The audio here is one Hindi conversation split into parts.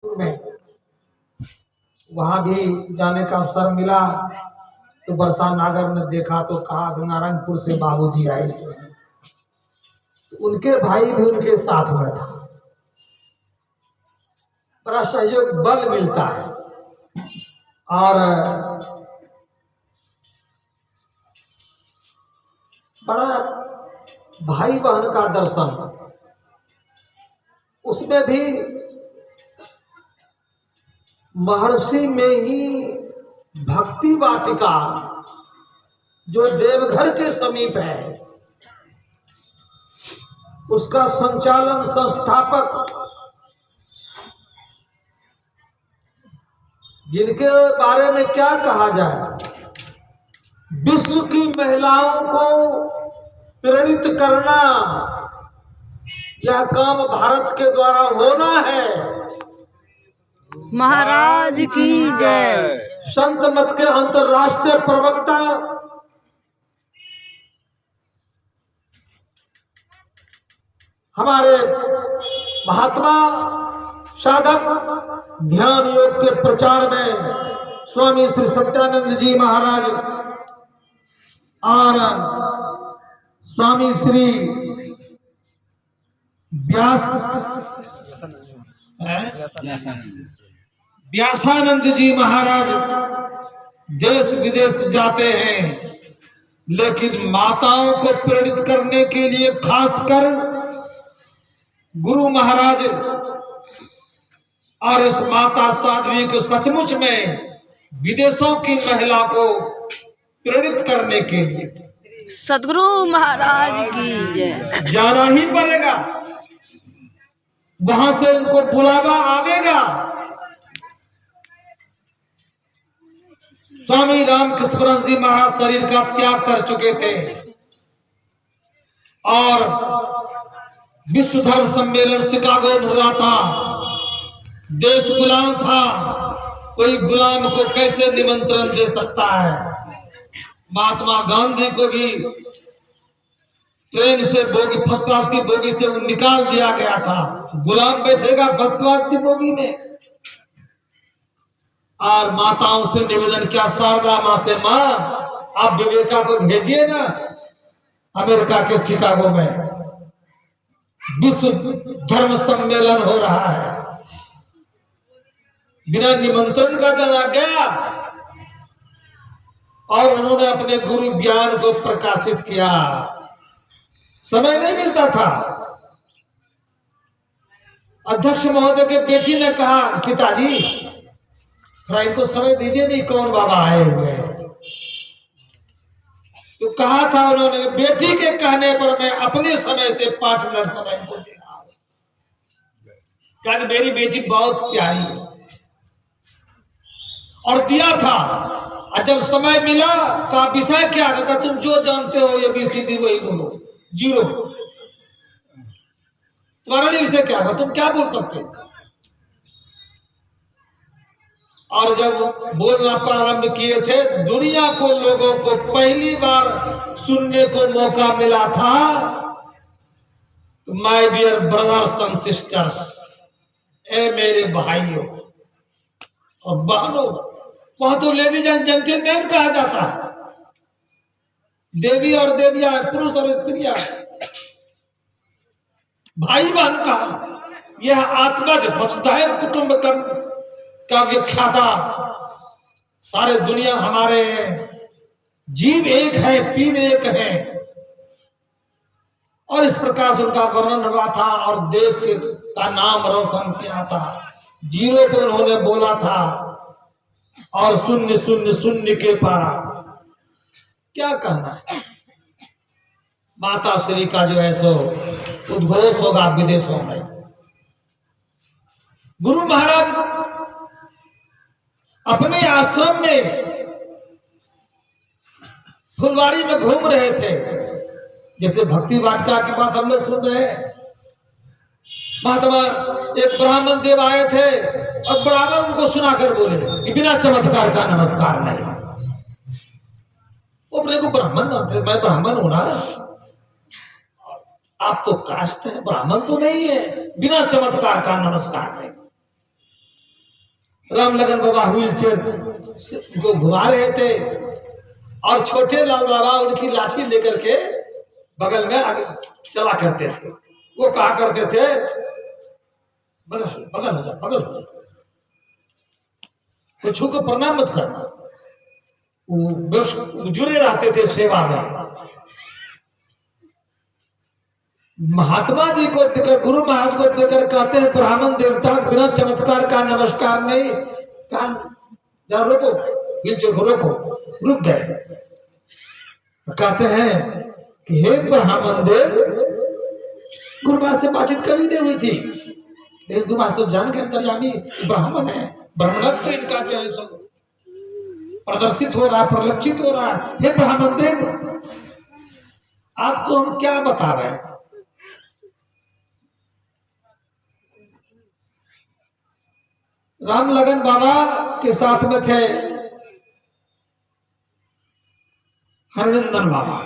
में वहां भी जाने का अवसर मिला तो बरसा नागर ने देखा तो कहा कि नारायणपुर से बाबूजी आए थे, उनके भाई भी उनके साथ में था। बड़ा सहयोग बल मिलता है और बड़ा भाई बहन का दर्शन, उसमें भी महर्षि में ही भक्ति वाटिका जो देवघर के समीप है, उसका संचालन संस्थापक जिनके बारे में क्या कहा जाए, विश्व की महिलाओं को प्रेरित करना यह काम भारत के द्वारा होना है। महाराज की जय। संत मत के अंतर्राष्ट्रीय प्रवक्ता हमारे महात्मा साधक ध्यान योग के प्रचार में स्वामी श्री सत्यानंद जी महाराज और स्वामी श्री व्यासानंद जी महाराज देश विदेश जाते हैं, लेकिन माताओं को प्रेरित करने के लिए खासकर गुरु महाराज और इस माता साध्वी को सचमुच में विदेशों की महिला को प्रेरित करने के लिए सदगुरु महाराज की जय। जाना ही पड़ेगा, वहां से उनको बुलावा आवेगा। स्वामी रामकृष्ण जी महाराज शरीर का त्याग कर चुके थे और विश्व धर्म सम्मेलन शिकागो में हुआ था। देश गुलाम था, कोई गुलाम को कैसे निमंत्रण दे सकता है। महात्मा गांधी को भी ट्रेन से बोगी, फर्स्ट क्लास की बोगी से निकाल दिया गया था। गुलाम बैठेगा फर्स्ट क्लास की बोगी में। और माताओं से निवेदन किया, शारदा माँ से, माँ आप विवेका को भेजिए ना अमेरिका के शिकागो में, विश्व धर्म सम्मेलन हो रहा है। बिना निमंत्रण का चला गया और उन्होंने अपने गुरु ज्ञान को प्रकाशित किया। समय नहीं मिलता था। अध्यक्ष महोदय के बेटी ने कहा, पिताजी थोड़ा इनको समय दीजिए, नहीं कौन बाबा आए हुए हैं। तो कहा था उन्होंने, बेटी के कहने पर मैं अपने समय से 5 मिनट समय इनको दे रहा हूं, क्योंकि मेरी बेटी बहुत प्यारी है। और दिया था। और जब समय मिला तो विषय क्या था, तुम जो जानते हो ये ABCD वही बोलो, 0। तुम्हारा लिए विषय क्या था, तुम क्या बोल सकते हो। और जब बोलना प्रारंभ किए थे, दुनिया को लोगों को पहली बार सुनने को मौका मिला था, my dear brothers and sisters, ए मेरे भाइयों और बहनों। वहां तो लेडीज एंड जेंटलमैन कहा जाता है, देवी और देवियां, पुरुष और स्त्रियां, भाई बहन का यह आत्मज वसुधैव कुटुंबकम का व्याख्याता। सारे दुनिया हमारे जीव एक है, पीव एक है। और इस प्रकार से उनका वर्णन हुआ था और देश के का नाम रोशन किया था। 0 को उन्होंने बोला था और शून्य शून्य शून्य के पारा। क्या कहना है, माता श्री का जो है सो उद्घोष होगा विदेशों में। गुरु महाराज अपने आश्रम में फुलवारी में घूम रहे थे, जैसे भक्ति वाटिका की बात हम लोग सुन रहे हैं। महात्मा एक ब्राह्मण देव आए थे और बराबर उनको सुनाकर बोले कि बिना चमत्कार का नमस्कार नहीं। वो अपने को ब्राह्मण मानते, मैं ब्राह्मण हूं ना, आप तो कास्ट है, ब्राह्मण तो नहीं है, बिना चमत्कार का नमस्कार नहीं। राम लगन बाबा व्हील चेयर को घुमा रहे थे और छोटे लाल बाबा उनकी लाठी लेकर के बगल में आगे चला करते थे। वो कहा करते थे बगल बगल हो जा, बगल हो जा, कुछ को प्रणाम मत करना। वो जुड़े रहते थे सेवा में। महात्मा जी को देकर, गुरु महाराज को देकर कहते हैं ब्राह्मण देवता बिना चमत्कार का नमस्कार नहीं। कान जरा रोको, रोको, रुक गए। कहते हैं कि हे ब्राह्मण देव, गुरु महाराज से बातचीत कभी नहीं हुई थी, लेकिन गुरु महाराज तो जान के अंतर्यामी ब्राह्मण है, ब्राह्मणत्व इनका जो है सो प्रदर्शित हो रहा, प्रलक्षित हो रहा है। हे ब्राह्मण देव, आपको हम क्या बतावे। राम लगन बाबा के साथ में थे हरनंदन बाबा,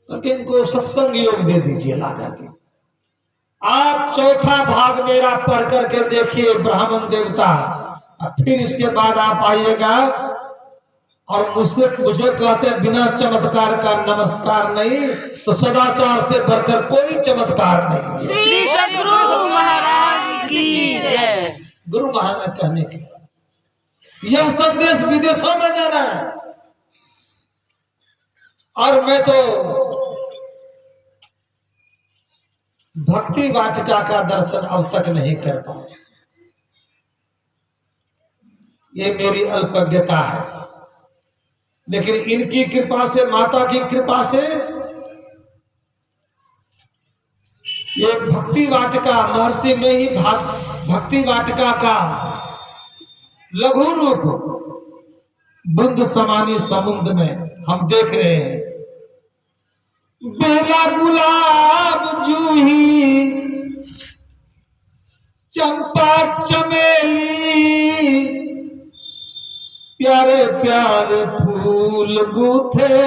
तो इनको सत्संग योग दे दीजिए ला करके। आप चौथा भाग मेरा पढ़ करके देखिए ब्राह्मण देवता, फिर इसके बाद आप आइएगा और मुझे कहते हैं बिना चमत्कार का नमस्कार नहीं, तो सदाचार से बढ़कर कोई चमत्कार नहीं। श्री सद्गुरु महाराज की जय। गुरु महाराज ने कहने के यह संदेश विदेशों में जाना है, और मैं तो भक्ति वाटिका का दर्शन अब तक नहीं कर पाया। ये मेरी अल्पज्ञता है, लेकिन इनकी कृपा से, माता की कृपा से, ये भक्ति वाटिका महर्षि में ही भक्ति वाटिका का लघु रूप बूंद समानी समुद्र में हम देख रहे हैं। बेला गुलाब जूही चंपा चमेली, प्यारे प्यारे फूल गूथे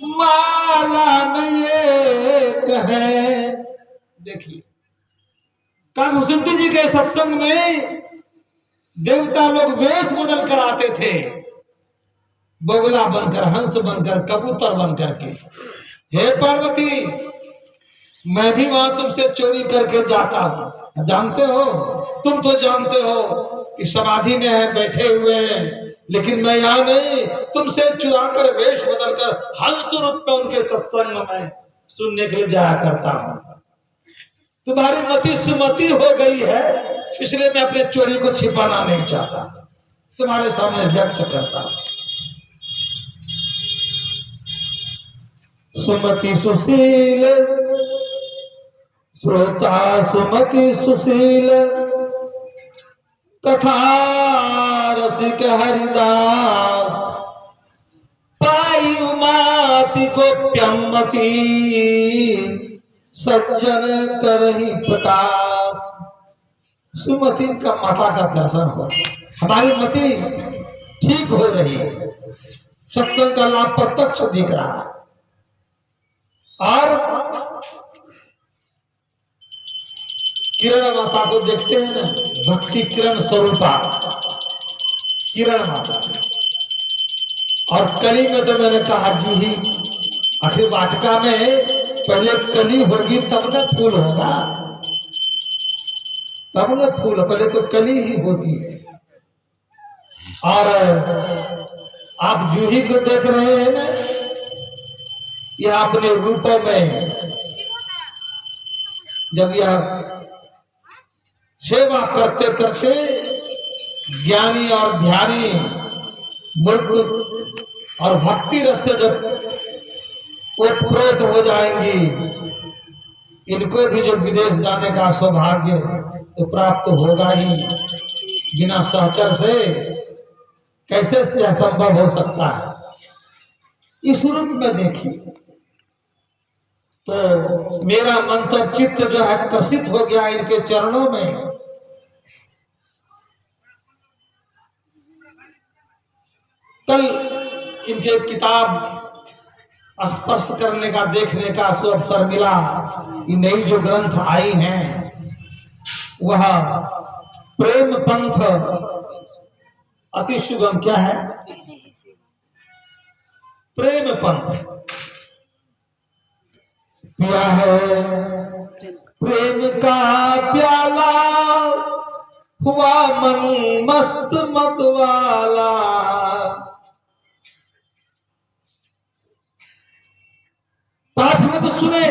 माला में ये कहे। देखिए कागुसुंडी जी के सत्संग में देवता लोग वेश बदल कर आते थे, बगुला बनकर, हंस बनकर, कबूतर बनकर के। हे पार्वती, मैं भी वहां तुमसे चोरी करके जाता हूं। जानते हो, तुम तो जानते हो कि समाधि में है, बैठे हुए हैं, लेकिन मैं यहाँ नहीं, तुमसे चुरा कर वेश बदल कर हंस रूप में उनके सत्संग में सुनने के लिए जाया करता हूँ। तुम्हारी मति सुमति हो गई है, इसलिए मैं अपने चोरी को छिपाना नहीं चाहता, तुम्हारे सामने व्यक्त करता हूँ। सुमति सुशील श्रोता, सुमति सुशील कथा रसिक हरिदास, पाई उमाति गोप्यमति सज्जन करहि प्रकाश। सुमति का माता का दर्शन हो, हमारी मति ठीक हो रही है, सत्संग का लाभ प्रत्यक्ष दिख रहा है। और किरण माता को देखते हैं ना, भक्ति किरण स्वरूपा किरण माता। और कली में तो मैंने कहा जूही, आखिर वाटिका में पहले कली होगी तब न फूल होगा, तब न फूल, पहले तो कली ही होती है। और आप जूही को देख रहे हैं ना, यह अपने रूपों में जब यह सेवा करते करते ज्ञानी और ध्यानी मूर्त और भक्ति रस से जब ओतप्रोत हो जाएंगी, इनको भी जो विदेश जाने का सौभाग्य तो प्राप्त होगा ही, बिना सहचर से कैसे से असंभव हो सकता है। इस रूप में देखिए तो मेरा मन तो चित्त जो है आकर्षित हो गया इनके चरणों में। कल इनके किताब स्पर्श करने का, देखने का सो अवसर मिला। ये नई जो ग्रंथ आई हैं वह प्रेम पंथ अति सुगम क्या है? प्रेम पंथ पिया है प्रेम का प्याला, हुआ मन मस्त मतवाला। पाठ में तो सुने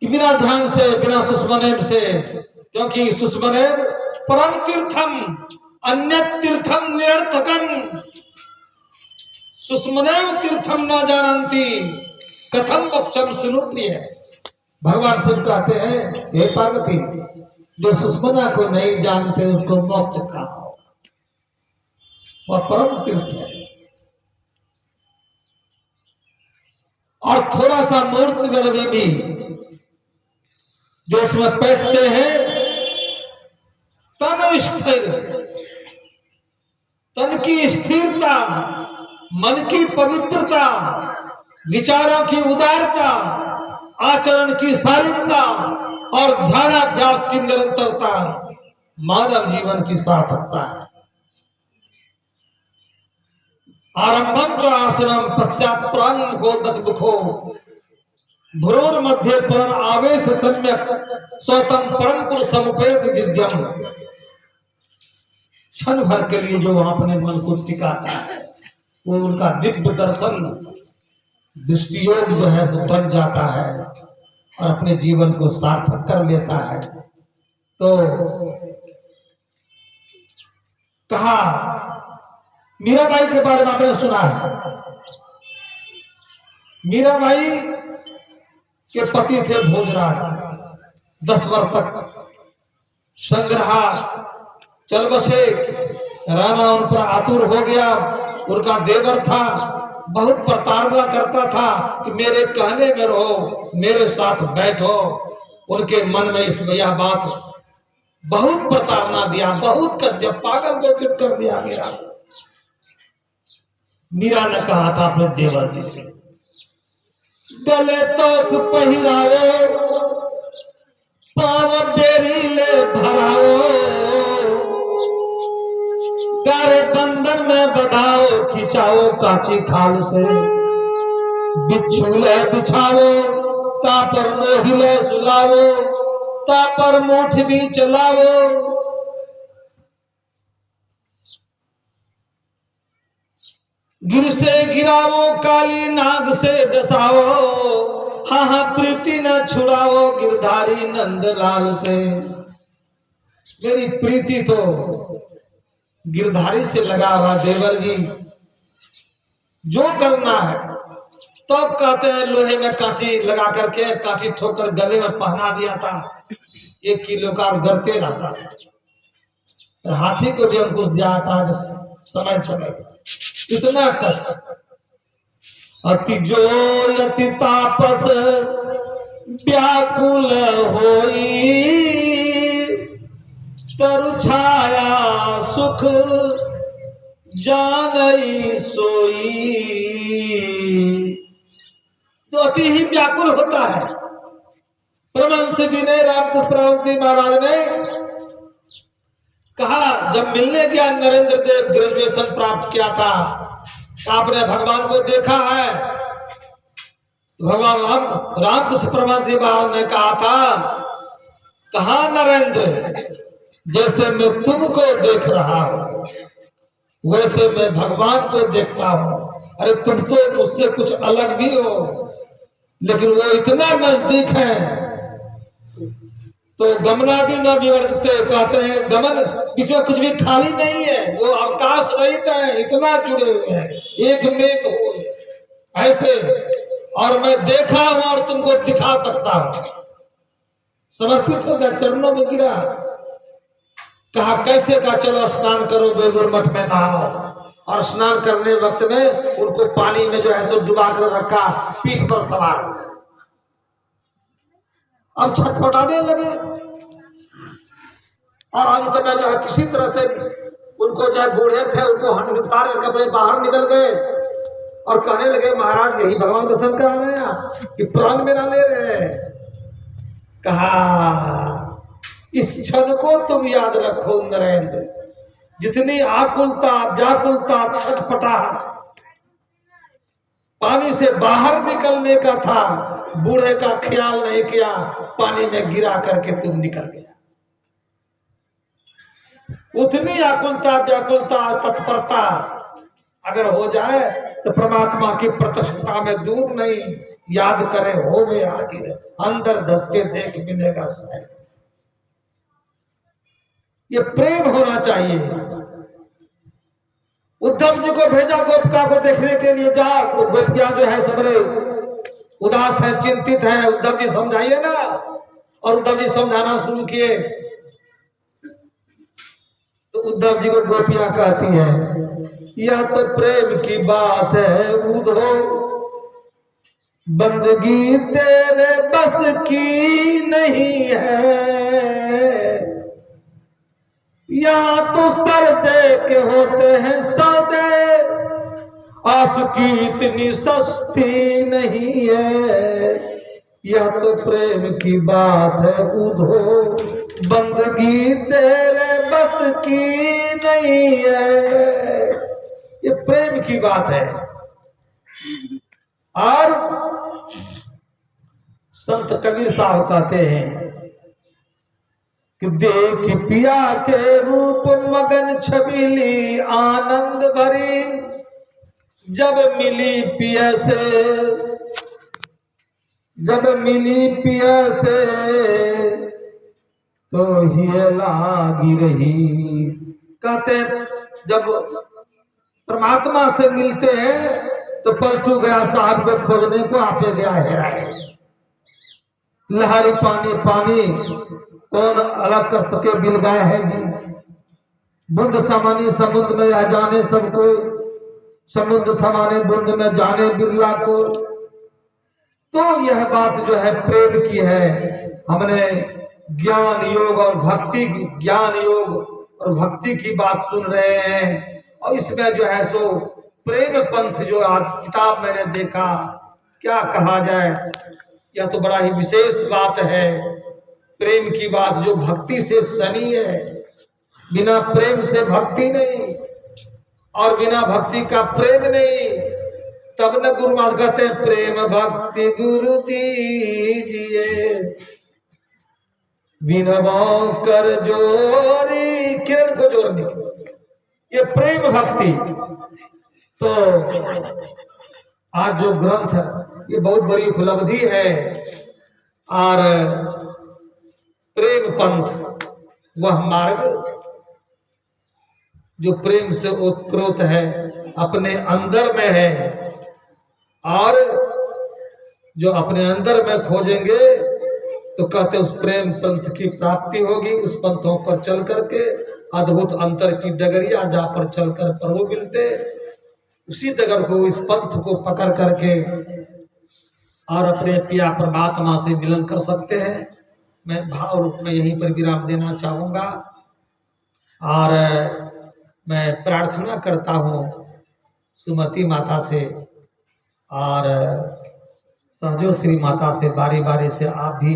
कि बिना ध्यान से, बिना सुस्मनेब से, क्योंकि सुस्मनेब परम तीर्थम अन्य तीर्थम निरर्थकम, सुस्मनेब तीर्थम न जानन्ति कथम मोक्षम सुनु प्रिय। भगवान शिव कहते हैं हे पार्वती, जो सुस्मना को नहीं जानते उसको मोक्ष कहाँ होगा, वह परम तीर्थ है। और थोड़ा सा मूर्ति गर्भी भी जो उसमें बैठते हैं, तन स्थिर, तन की स्थिरता, मन की पवित्रता, विचारों की उदारता, आचरण की शालीनता और ध्यानाभ्यास की निरंतरता मानव जीवन की सार्थकता है। आरंभम च आसनम पश्चात प्राणमुखोदक मुखो, भ्रूर मध्य पर आवेश सम्यक स्वतम परम पुरुषम उपेत दिव्यम। क्षण भर के लिए जो अपने मन को टिकाता है, वो उनका दिव्य दर्शन दृष्टि योग जो है तो बन जाता है और अपने जीवन को सार्थक कर लेता है। तो कहा मीराबाई के बारे में आपने सुना है, मीराबाई के पति थे भोजराज, 10 वर्ष तक संग्रह चल बसे, राणा उन पर आतुर हो गया। उनका देवर था, बहुत प्रताड़ना करता था कि मेरे कहने में रहो, मेरे साथ बैठो। उनके मन में इस यह बात बहुत प्रताड़ना दिया, बहुत कष्ट दिया, पागल घोषित कर दिया। मीरा ने कहा था अपने देवर जी से, गले तो पहिराओ, पाव बेरी ले भराओ, गारे बंधन में बधाओ, खिंचाओ काची खाल से, बिच्छू ले बिछाओ, तापर मोहिले सुलाओ, तापर मूठ भी चलाओ। गिर से गिराओ, काली नाग से डसाओ, हाँ हाँ प्रीति न छुड़ाओ, गिरधारी नंदलाल से। मेरी प्रीति तो गिरधारी से लगा हुआ देवर जी, जो करना है। तब कहते हैं लोहे में कांटी लगा करके, कांटी ठोकर गले में पहना दिया था, 1 किलो का गरते रहता था। हाथी को भी अंकुश दिया था समय समय पर। इतना कष्ट, अति जो अति तापस व्याकुल होई, तरु छाया सुख जानई सोई। तो अति ही व्याकुल होता है। परमहंस जी ने, रामकृष्ण जी महाराज ने कहा, जब मिलने गया नरेंद्र देव, ग्रेजुएशन प्राप्त किया था, आपने भगवान को देखा है? भगवान रामकृष्ण परमहंस जी महाराज ने कहा था, कहा नरेंद्र, जैसे मैं तुमको देख रहा हूं वैसे मैं भगवान को देखता हूं। अरे तुम तो मुझसे कुछ अलग भी हो, लेकिन वो इतना नजदीक है। तो गमनादि न विवर्तते, कहते हैं गमन बीच में कुछ भी खाली नहीं है, वो अवकाश रहित है, इतना जुड़े हुए हैं, एक में हो ऐसे। और मैं देखा हूं और तुमको दिखा सकता हूं। समर्पित हो गया, चरणों में गिरा। कहा कैसे का, चलो स्नान करो, बेलूर मठ में नहाओ। और स्नान करने वक्त में उनको पानी में जो है सो डुबा कर रखा, पीठ पर सवार। अब छटपटाने लगे और अंत में जो है किसी तरह से उनको जो है बूढ़े थे, उनको निपटा करके अपने बाहर निकल गए और कहने लगे, महाराज यही भगवान दर्शन कर रहे हैं कि प्राण मेरा ले रहे हैं। कहा इस क्षण को तुम याद रखो नरेंद्र। जितनी आकुलता, व्याकुलता, छटपटाहट पानी से बाहर निकलने का था, बूढ़े का ख्याल नहीं किया, पानी में गिरा करके तुम निकल गया। उतनी आकुलता, व्याकुलता, तत्परता अगर हो जाए तो परमात्मा की प्रत्यक्षता में दूर नहीं, याद करे हो में आगे अंदर धस के देख मिलेगा शायद। ये प्रेम होना चाहिए। उद्धव जी को भेजा गोपिका को देखने के लिए, जा गोपियां जो है सब उदास है, चिंतित है, उद्धव जी समझाइए ना। और उद्धव जी समझाना शुरू किए तो उद्धव जी को गोपियां कहती हैं, यह तो प्रेम की बात है उद्धव, बंदगी तेरे बस की नहीं है। या तो सर दे के होते हैं सौदे, आस की इतनी सस्ती नहीं है। यह तो प्रेम की बात है उद्धव, बंदगी तेरे बस की नहीं है। ये प्रेम की बात है। और संत कबीर साहब कहते हैं कि देख पिया के रूप मगन छबीली आनंद भरी, जब मिली पिया से, जब मिली पिया से तो ही लागी रही। कहते जब परमात्मा से मिलते हैं तो पलटू गया साहब को खोजने को, आपे गया है लहरी पानी पानी कौन अलग कर सके, मिल गए हैं जी। बुंद समानी समुद्र में आ जाने सबको, समुद्र समाने बुंद में जाने बिरला को। तो यह बात जो है प्रेम की है। हमने ज्ञान योग और भक्ति की, ज्ञान योग और भक्ति की बात सुन रहे हैं, और इसमें जो है सो प्रेम पंथ जो आज किताब मैंने देखा, क्या कहा जाए, यह तो बड़ा ही विशेष बात है। प्रेम की बात जो भक्ति से सनी है। बिना प्रेम से भक्ति नहीं, और बिना भक्ति का प्रेम नहीं। तब न गुरु महाराज कहते हैं, प्रेम भक्ति गुरु दीजिए, बिनवाओ कर जोरी, किरण को जोड़ने की ये प्रेम भक्ति। तो आज जो ग्रंथ है ये बहुत बड़ी उपलब्धि है। और प्रेम पंथ वह मार्ग जो प्रेम से ओतप्रोत है, अपने अंदर में है, और जो अपने अंदर में खोजेंगे तो कहते उस प्रेम पंथ की प्राप्ति होगी। उस पंथों पर चल करके अद्भुत अंतर की डगरिया जहाँ पर चलकर प्रभु मिलते, उसी डगर को, इस पंथ को पकड़ करके और अपने पिया परमात्मा से मिलन कर सकते हैं। मैं भाव रूप में यहीं पर विराम देना चाहूँगा, और मैं प्रार्थना करता हूँ सुमति माता से और सहजो श्री माता से, बारी बारी से आप भी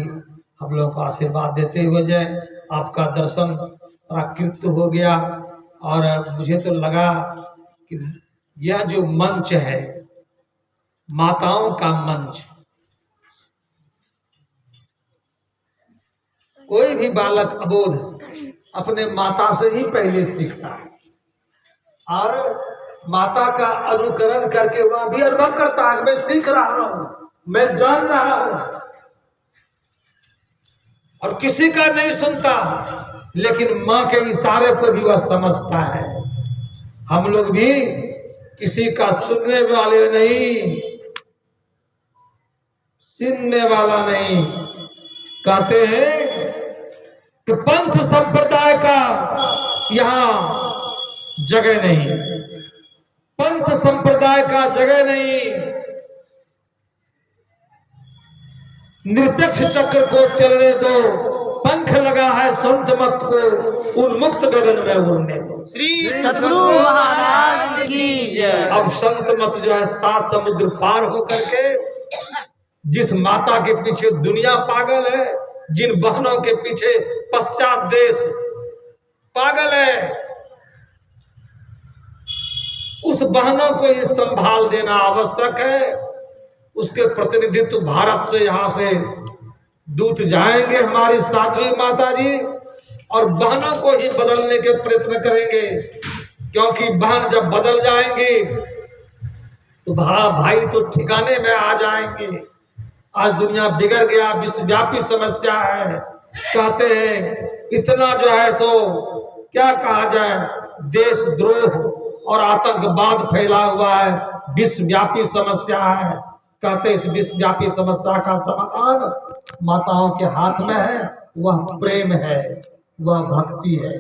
हम लोगों को आशीर्वाद देते हुए जाए। आपका दर्शन प्राकृत हो गया, और मुझे तो लगा कि यह जो मंच है, माताओं का मंच, कोई भी बालक अबोध अपने माता से ही पहले सीखता है, और माता का अनुकरण करके वह भी अनुभव करता है, मैं सीख रहा हूं, मैं जान रहा हूं। और किसी का नहीं सुनता, लेकिन माँ के इशारे को भी वह समझता है। हम लोग भी किसी का सुनने वाले नहीं, सुनने वाला नहीं। कहते हैं कि पंथ संप्रदाय का यहाँ जगह नहीं, पंथ संप्रदाय का जगह नहीं। निरपेक्ष चक्र को चलने दो, पंख लगा है संत मत को उन्मुक्त गगन में उड़ने दो। श्री सतगुरु महाराज की जय। अब संत मत जो है 7 समुद्र पार होकर के, जिस माता के पीछे दुनिया पागल है, जिन बहनों के पीछे पश्चात देश पागल है, उस बहनों को ये संभाल देना आवश्यक है। उसके प्रतिनिधित्व भारत से यहाँ से दूत जाएंगे हमारी साध्वी माता जी, और बहनों को ही बदलने के प्रयत्न करेंगे, क्योंकि बहन जब बदल जाएंगी तो भाई तो ठिकाने में आ जाएंगे। आज दुनिया बिगड़ गया, विश्वव्यापी समस्या है। कहते हैं इतना जो है सो क्या कहा जाए, देशद्रोह और आतंकवाद फैला हुआ है, विश्वव्यापी समस्या है। कहते इस विश्वव्यापी समस्या का समाधान माताओं के हाथ में है, वह प्रेम है, वह भक्ति है।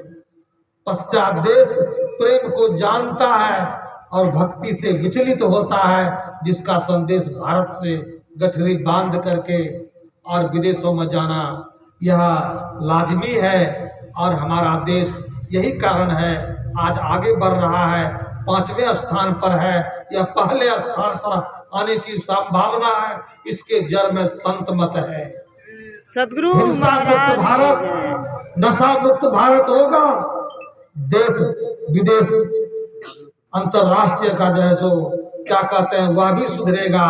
पश्चात देश प्रेम को जानता है और भक्ति से विचलित होता है, जिसका संदेश भारत से गठरी बांध करके और विदेशों में जाना यह लाजमी है। और हमारा देश यही कारण है आज आगे बढ़ रहा है, 5वें स्थान पर है या पहले स्थान पर आने की संभावना है। इसके जड़ में संत मत है। सदगुरु हिंसा मुक्त महाराज भारत, की जय। नशा मुक्त भारत होगा, देश विदेश अंतरराष्ट्रीय का जो है सो क्या कहते हैं वह भी सुधरेगा।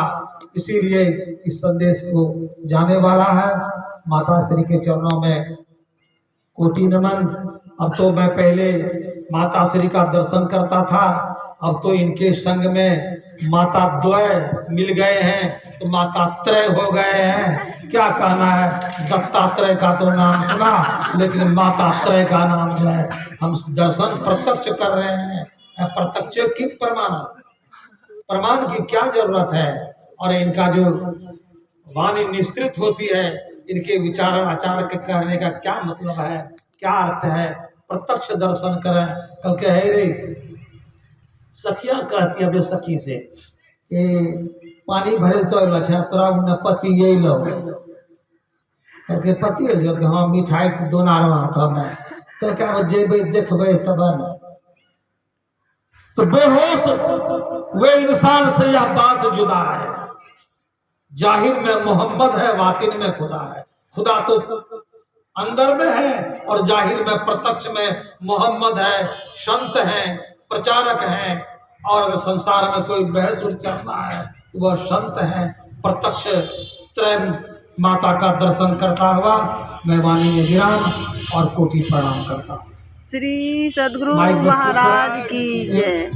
इसीलिए इस संदेश को जाने वाला है। माता श्री के चरणों में कोटि नमन। अब तो मैं पहले माता श्री का दर्शन करता था, अब तो इनके संग में माता द्वय मिल गए हैं तो माता त्रय हो गए हैं। क्या कहना है, दत्तात्रेय का तो नाम सुना, लेकिन माता त्रय का नाम जो है हम दर्शन प्रत्यक्ष कर रहे हैं। प्रत्यक्ष की प्रमाण की क्या जरूरत है। और इनका जो वाणी निस्तृत होती है, इनके विचारण आचार के कहने का क्या मतलब है, क्या अर्थ है, प्रत्यक्ष दर्शन करें। कल के है रे सखिया कहती है सखी से कि पानी भरे तो लछा तोरा न पति यही लो करके पति है। हाँ मिठाई दोनारवा था मैं तो क्या जेबे देखबे तब न। तो बेहोश वे इंसान से यह बात जुदा है। जाहिर में मोहम्मद है, बातिन में खुदा है। खुदा तो अंदर में है और जाहिर में प्रत्यक्ष में मोहम्मद है। संत हैं, प्रचारक हैं, और अगर संसार में कोई बहस चलना है तो वह संत हैं। प्रत्यक्ष त्रय माता का दर्शन करता हुआ मैं वाणी में विराम और कोटि प्रणाम करता हूँ। श्री सदगुरु महाराज की जय।